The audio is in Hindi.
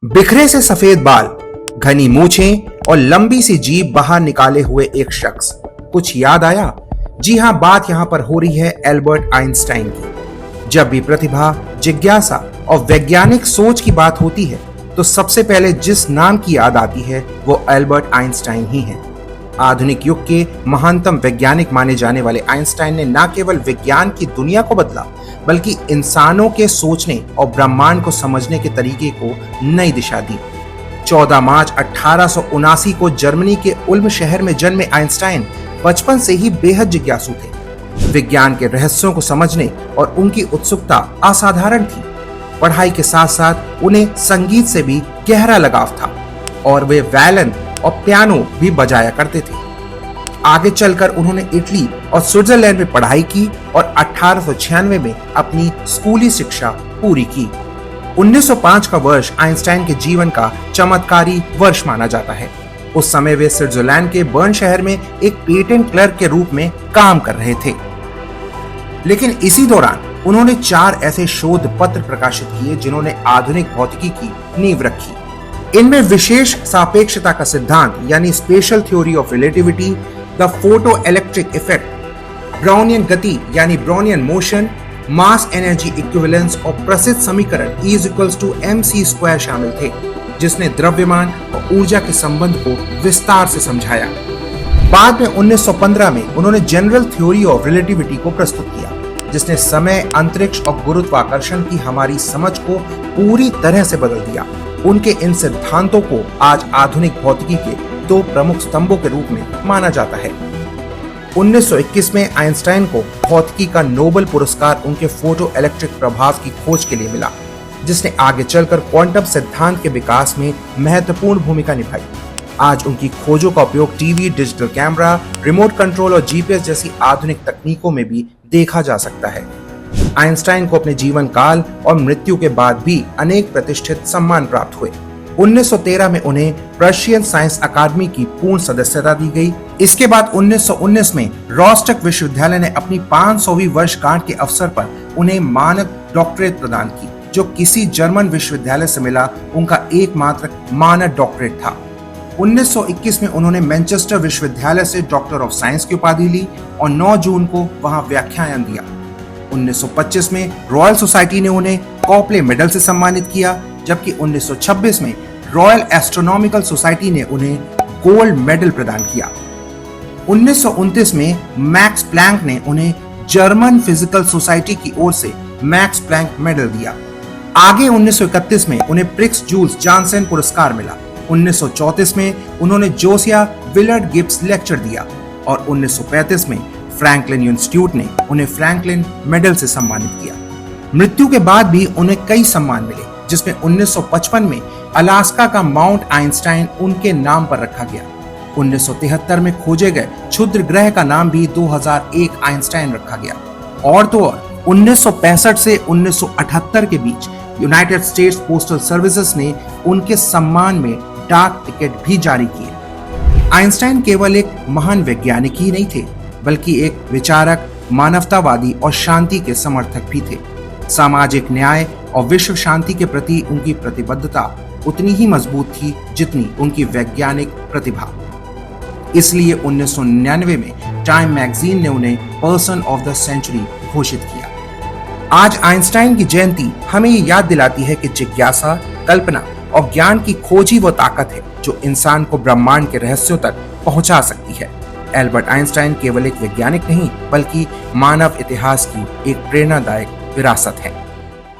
बिखरे से सफेद बाल, घनी मूछें और लंबी सी जीभ बाहर निकाले हुए एक शख्स। कुछ याद आया? जी हां, बात यहां पर हो रही है एल्बर्ट आइंस्टाइन की। जब भी प्रतिभा, जिज्ञासा और वैज्ञानिक सोच की बात होती है तो सबसे पहले जिस नाम की याद आती है वो एल्बर्ट आइंस्टाइन ही है। आधुनिक युग के महानतम वैज्ञानिक माने जाने वाले आइंस्टाइन ने न केवल विज्ञान की दुनिया को बदला बल्कि इंसानों के सोचने और ब्रह्मांड को समझने के तरीके को नई दिशा दी। 14 मार्च 1879 को जर्मनी के उल्म शहर में जन्मे आइंस्टाइन बचपन से ही बेहद जिज्ञासु थे। विज्ञान के रहस्यों को समझने और उनकी उत्सुकता असाधारण थी। पढ़ाई के साथ साथ उन्हें संगीत से भी गहरा लगाव था और वे वायलिन और पियानो भी बजाया करते थे। आगे चलकर उन्होंने इटली और स्विट्जरलैंड में पढ़ाई की और 1896 में अपनी स्कूली शिक्षा पूरी की। 1905 का वर्ष आइंस्टाइन के जीवन का चमत्कारी वर्ष माना जाता है। उस समय वे स्विट्जरलैंड के बर्न शहर में एक पेटेंट क्लर्क के रूप में काम कर रहे थे। लेकिन इसी दौरान उन्होंने 4 ऐसे शोध पत्र प्रकाशित किए जिन्होंने आधुनिक भौतिकी की नींव रखी। इनमें विशेष सापेक्षता का सिद्धांत यानी special theory of relativity, the photo electric effect, Brownian गति यानी Brownian motion, mass energy equivalence और प्रसिद्ध समीकरण E=mc² शामिल थे, जिसने द्रव्यमान और ऊर्जा के संबंध को विस्तार से समझाया। बाद में 1915 में उन्होंने जनरल थ्योरी ऑफ रिलेटिविटी को प्रस्तुत किया, जिसने समय, अंतरिक्ष और गुरुत्वाकर्षण की हमारी समझ को पूरी तरह से बदल दिया। उनके इन सिद्धांतों को आज आधुनिक भौतिकी के 2 प्रमुख स्तंभों के रूप में माना जाता है। 1921 में आइंस्टाइन को भौतिकी का नोबेल पुरस्कार उनके फोटो इलेक्ट्रिक प्रभाव की खोज के लिए मिला, जिसने आगे चलकर क्वांटम सिद्धांत के विकास में महत्वपूर्ण भूमिका निभाई। आज उनकी खोजों का उपयोग TV, digital camera, remote control और जीपीएस जैसी आधुनिक तकनीकों में भी देखा जा सकता है। आइंस्टाइन को अपने जीवन काल और मृत्यु के बाद भी अनेक प्रतिष्ठित सम्मान प्राप्त हुए। 1913 में उन्हें प्रशियन साइंस अकादमी की पूर्ण सदस्यता दी गई। इसके बाद 1919 में रोस्टक विश्वविद्यालय ने अपनी 500वीं वर्षगांठ के अवसर पर उन्हें मानद डॉक्टरेट प्रदान की, जो किसी जर्मन विश्वविद्यालय से मिला उनका एकमात्र मानद डॉक्टरेट था। 1921 में उन्होंने मैनचेस्टर विश्वविद्यालय से डॉक्टर ऑफ साइंस की उपाधि ली और 9 जून को वहां व्याख्यान दिया। 1925 में रॉयल सोसाइटी ने उन्हें कॉपले मेडल से सम्मानित किया, जबकि 1926 में रॉयल एस्ट्रोनॉमिकल सोसाइटी ने उन्हें गोल्ड मेडल प्रदान किया। 1929 में मैक्स प्लैंक ने उन्हें जर्मन फिजिकल सोसाइटी की ओर से मैक्स प्लैंक मेडल दिया। आगे 1931 में उन्हें प्रिक्स जूल्स जॉनसन पुरस्कार मिला। 1934 में उन्होंने जोसिया विलर्ड गिब्स लेक्चर दिया और 1935 में फ्रैंकलिन इंस्टीट्यूट ने उन्हें फ्रैंकलिन मेडल से सम्मानित किया। मृत्यु के बाद भी उन्हें कई सम्मान मिले, जिसमें 1955 में अलास्का का माउंट आइंस्टाइन उनके नाम पर रखा गया। 1973 में खोजे गए क्षुद्र ग्रह का नाम भी 2001 आइंस्टाइन रखा गया। और तो और 1965 से 1978 के बीच यूनाइटेड स्टेट्स पोस्टल सर्विसेज ने उनके सम्मान में डाक टिकट भी जारी किए। आइंस्टाइन केवल एक महान वैज्ञानिक ही नहीं थे, बल्कि एक विचारक, मानवतावादी और शांति के समर्थक भी थे। सामाजिक न्याय और विश्व शांति के प्रति उनकी प्रतिबद्धता उतनी ही मजबूत थी जितनी उनकी वैज्ञानिक प्रतिभा। इसलिए 1999 में टाइम मैगजीन ने उन्हें पर्सन ऑफ द सेंचुरी घोषित किया। आज आइंस्टाइन की जयंती हमें ये याद दिलाती है कि जिज्ञासा, कल्पना और ज्ञान की खोज ही वो ताकत है जो इंसान को ब्रह्मांड के रहस्यों तक पहुंचा सकती है। एल्बर्ट आइंस्टाइन केवल एक वैज्ञानिक नहीं, बल्कि मानव इतिहास की एक प्रेरणादायक विरासत है।